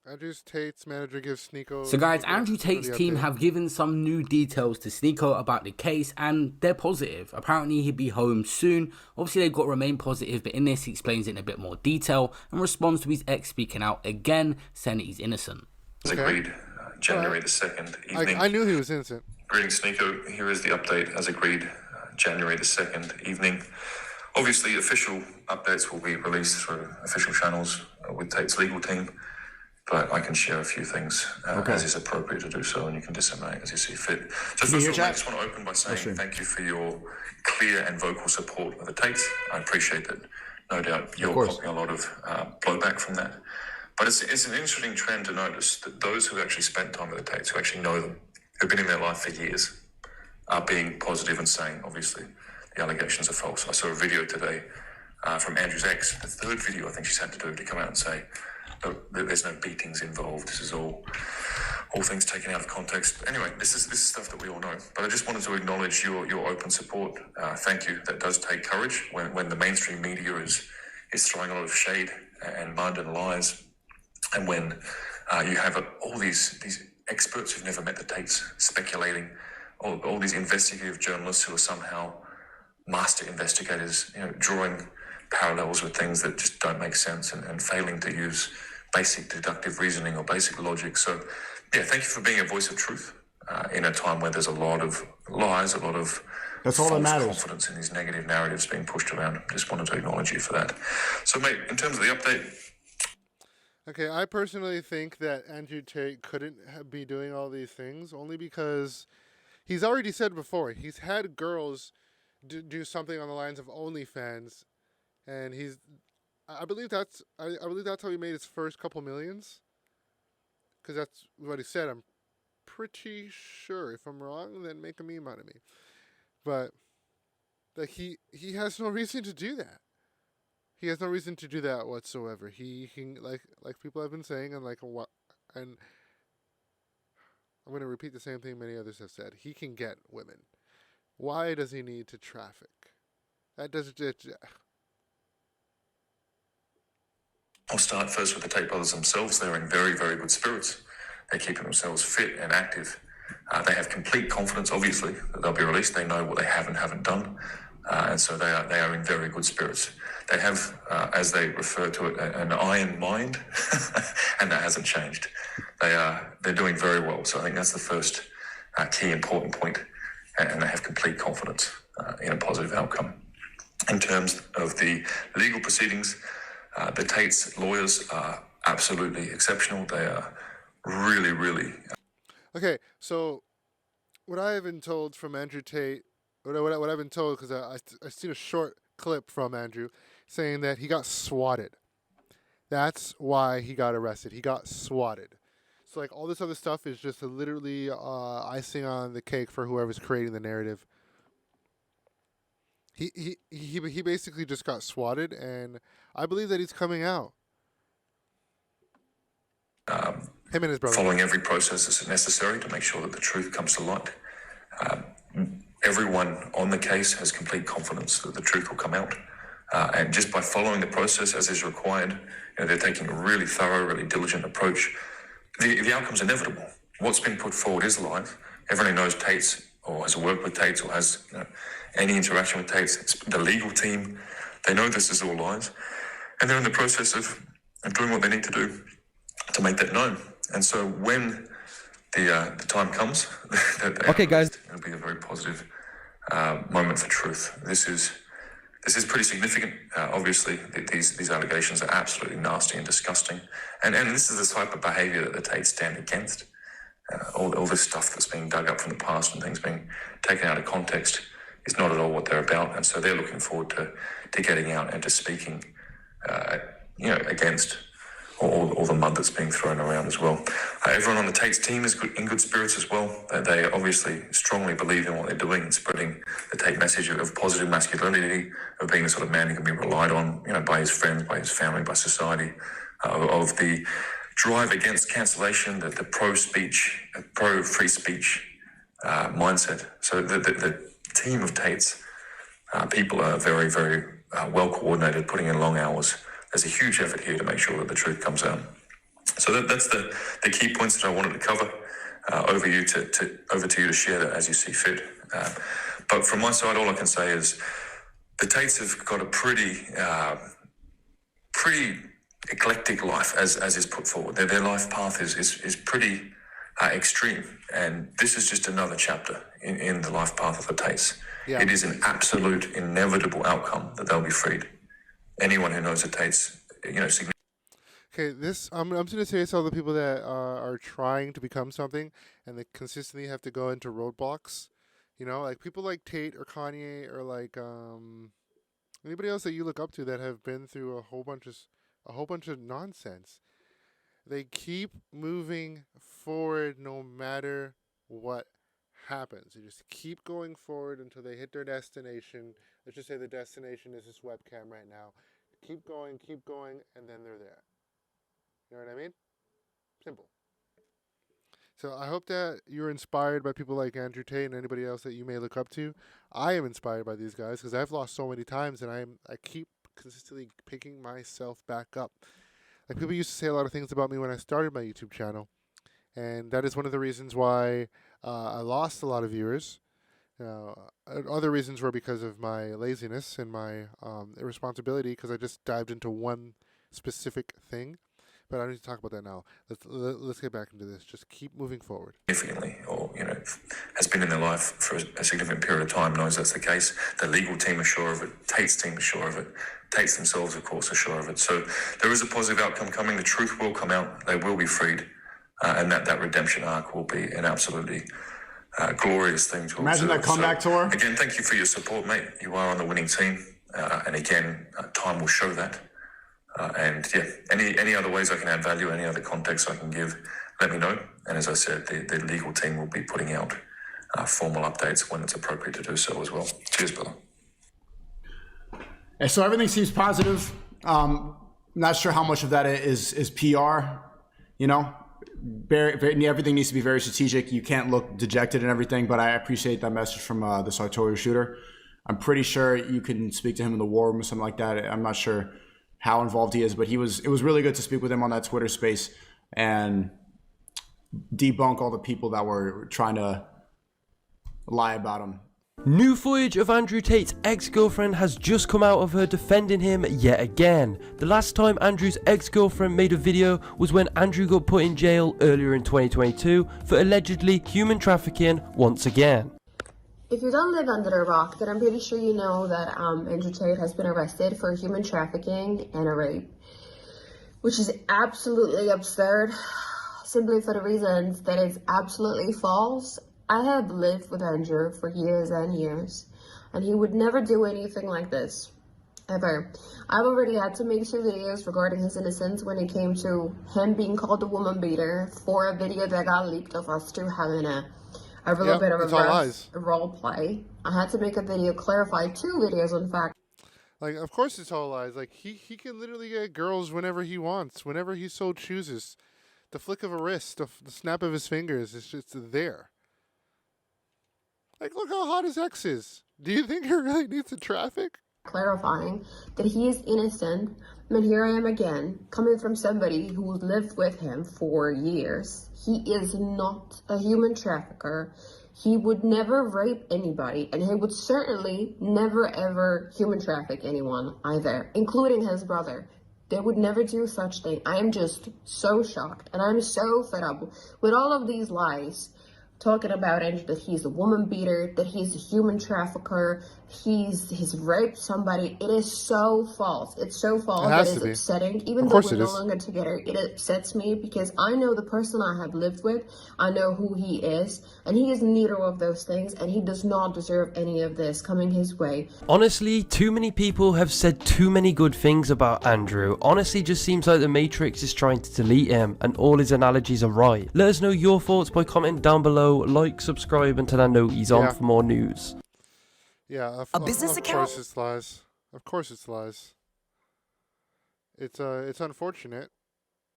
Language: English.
Andrew Tate's manager gives So guys, Andrew Tate's the team update. have given some new details to Sneeko about the case, and they're positive. Apparently he'll be home soon. Obviously they've got to remain positive, but in this he explains it in a bit more detail and responds to his ex speaking out again, saying that he's innocent. As agreed, January the 2nd evening. I knew he was innocent. Greetings, Sneeko. Here is the update as agreed, January the 2nd evening. Obviously, official updates will be released through official channels with Tate's legal team, but I can share a few things as is appropriate to do so, and you can disseminate as you see fit. So first of all, I just want to open by saying thank you for your clear and vocal support of the Tates. I appreciate that. No doubt you're copying a lot of blowback from that. But it's an interesting trend to notice that those who actually spent time with the Tates, who actually know them, who've been in their life for years, are being positive and saying, obviously, the allegations are false. I saw a video today from Andrew's ex, the third video I think she's had to do, to come out and say, look, there's no beatings involved. This is all things taken out of context. Anyway, this is stuff that we all know. But I just wanted to acknowledge your open support. Thank you. That does take courage when the mainstream media is throwing a lot of shade and mud and lies, and when you have all these experts who've never met the Tates speculating, all these investigative journalists who are somehow master investigators, drawing parallels with things that just don't make sense and failing to use basic deductive reasoning or basic logic. So, yeah, thank you for being a voice of truth in a time where there's a lot of lies, a lot of false confidence in these negative narratives being pushed around. Just wanted to acknowledge you for that. So, mate, in terms of the update. Okay, I personally think that Andrew Tate couldn't be doing all these things only because he's already said before, he's had girls do something on the lines of OnlyFans, and I believe that's how he made his first couple millions, because that's what he said. I'm pretty sure. If I'm wrong, then make a meme out of me. But like he has no reason to do that. He has no reason to do that whatsoever. He like people have been saying, and and I'm going to repeat the same thing many others have said. He can get women. Why does he need to traffic? That doesn't. I'll start first with the Tate brothers themselves. They're in very, very good spirits. They're keeping themselves fit and active. They have complete confidence, obviously, that they'll be released. They know what they have and haven't done. And so they are in very good spirits. They have, as they refer to it, an iron mind, and that hasn't changed. They're doing very well. So I think that's the first key important point, and they have complete confidence in a positive outcome. In terms of the legal proceedings, the Tate's lawyers are absolutely exceptional. They are really, really. Okay, so what I have been told from Andrew Tate, what I've been told, because I've seen a short clip from Andrew saying that he got swatted. That's why he got arrested. He got swatted. So like all this other stuff is just literally icing on the cake for whoever's creating the narrative. He basically just got swatted, and I believe that he's coming out. Him and his brother. Following every process that's necessary to make sure that the truth comes to light. Everyone on the case has complete confidence that the truth will come out. And just by following the process as is required, they're taking a really thorough, really diligent approach. The outcome's inevitable. What's been put forward is live. Everyone knows Tate's or has worked with Tate's or has any interaction with Tate's. It's the legal team. They know this is all lies. And they're in the process of doing what they need to do to make that known. And so when the time comes, okay, guys, it'll be a very positive moment for truth. This is pretty significant. Obviously, these allegations are absolutely nasty and disgusting, and this is the type of behaviour that the Tates stand against. All this stuff that's being dug up from the past and things being taken out of context is not at all what they're about, and so they're looking forward to getting out and to speaking, against all the mud that's being thrown around as well. Everyone on the Tate's team is in good spirits as well. They obviously strongly believe in what they're doing and spreading the Tate message of positive masculinity, of being the sort of man who can be relied on, by his friends, by his family, by society, of the drive against cancellation, the pro-speech, pro-free speech mindset. So the team of Tate's people are very, very well coordinated, putting in long hours. There's a huge effort here to make sure that the truth comes out. So that's the key points that I wanted to cover. Over to you to share that as you see fit. But from my side, all I can say is the Tates have got a pretty eclectic life, as is put forward. Their life path is pretty extreme, and this is just another chapter in the life path of the Tates. Yeah. It is an absolute inevitable outcome that they'll be freed. Anyone who knows the Tates, Okay, I'm going to say it's all the people that are trying to become something and they consistently have to go into roadblocks. You know, like people like Tate or Kanye or like anybody else that you look up to that have been through a whole bunch of nonsense. They keep moving forward no matter what happens. They just keep going forward until they hit their destination. Let's just say the destination is this webcam right now. Keep going, and then they're there. You know what I mean? Simple. So I hope that you're inspired by people like Andrew Tate and anybody else that you may look up to. I am inspired by these guys because I've lost so many times, and I keep consistently picking myself back up. Like people used to say a lot of things about me when I started my YouTube channel, and that is one of the reasons why I lost a lot of viewers. Other reasons were because of my laziness and my irresponsibility, because I just dived into one specific thing. But I don't need to talk about that now. Let's get back into this. Just keep moving forward. Significantly, or has been in their life for a significant period of time, knows that's the case. The legal team are sure of it. Tate's team is sure of it. Tate's themselves, of course, are sure of it. So there is a positive outcome coming. The truth will come out. They will be freed, and that redemption arc will be an absolutely glorious thing to imagine. That comeback tour. Again, thank you for your support, mate. You are on the winning team, and again, time will show that. And yeah, any other ways I can add value, any other context I can give, let me know. And as I said, the legal team will be putting out formal updates when it's appropriate to do so as well. Cheers, brother. And so everything seems positive. Not sure how much of that is PR. Everything needs to be very strategic. You can't look dejected and everything, but I appreciate that message from the Sartorial shooter. I'm pretty sure you can speak to him in the war room or something like that. I'm not sure how involved he is, but it was really good to speak with him on that Twitter space and debunk all the people that were trying to lie about him. New footage of Andrew Tate's ex-girlfriend has just come out of her defending him yet again. The last time Andrew's ex-girlfriend made a video was when Andrew got put in jail earlier in 2022 for allegedly human trafficking once again. If you don't live under a rock, then I'm pretty sure you know that Andrew Tate has been arrested for human trafficking and a rape, which is absolutely absurd, simply for the reasons that it's absolutely false. I have lived with Andrew for years and years, and he would never do anything like this, ever. I've already had to make 2 videos regarding his innocence when it came to him being called a woman beater for a video that got leaked of us two having a little bit of a role play. I had to make a video, clarify 2 videos, in fact. Like, of course it's all lies. Like, he can literally get girls whenever he wants, whenever he so chooses. The flick of a wrist, the snap of his fingers, it's just there. Like, look how hot his ex is. Do you think he really needs to traffic? Clarifying that he is innocent, and here I am again, coming from somebody who lived with him for years. He is not a human trafficker. He would never rape anybody, and he would certainly never ever human traffic anyone either, including his brother. They would never do such thing. I am just so shocked, and I'm so fed up with all of these lies. Talking about Andrew, that he's a woman beater, that he's a human trafficker, he's raped somebody. It is so false. It's so false that it's upsetting. Even though we're no longer together, it upsets me because I know the person I have lived with. I know who he is, and he is neither of those things, and he does not deserve any of this coming his way. Honestly, too many people have said too many good things about Andrew. Honestly, just seems like the Matrix is trying to delete him, and all his analogies are right. Let us know your thoughts by commenting down below. Like, subscribe, and tell I know he's on for more news. Yeah, of course it's lies. Of course it's lies. It's unfortunate,